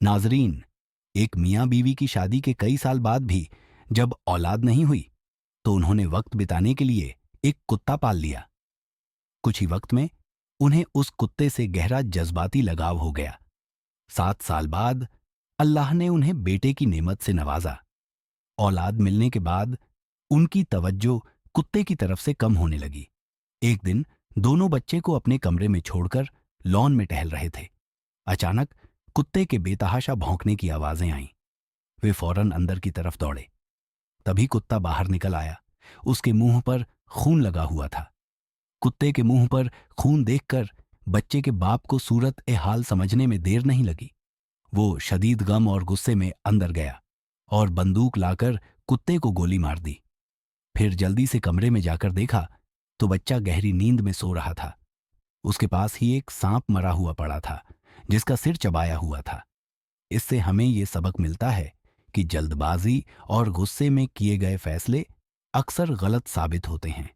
नाजरीन, एक मियाँ बीवी की शादी के कई साल बाद भी जब औलाद नहीं हुई तो उन्होंने वक्त बिताने के लिए एक कुत्ता पाल लिया। कुछ ही वक्त में उन्हें उस कुत्ते से गहरा जज्बाती लगाव हो गया। 7 साल बाद अल्लाह ने उन्हें बेटे की नेमत से नवाजा। औलाद मिलने के बाद उनकी तवज्जो कुत्ते की तरफ से कम होने लगी। एक दिन दोनों बच्चे को अपने कमरे में छोड़कर लॉन में टहल रहे थे। अचानक कुत्ते के बेतहाशा भौंकने की आवाजें आईं। वे फौरन अंदर की तरफ दौड़े। तभी कुत्ता बाहर निकल आया। उसके मुंह पर खून लगा हुआ था। कुत्ते के मुंह पर खून देखकर बच्चे के बाप को सूरत ए हाल समझने में देर नहीं लगी। वो शदीद गम और गुस्से में अंदर गया और बंदूक लाकर कुत्ते को गोली मार दी। फिर जल्दी से कमरे में जाकर देखा तो बच्चा गहरी नींद में सो रहा था। उसके पास ही एक सांप मरा हुआ पड़ा था जिसका सिर चबाया हुआ था। इससे हमें ये सबक मिलता है कि जल्दबाजी और गुस्से में किए गए फैसले अक्सर गलत साबित होते हैं।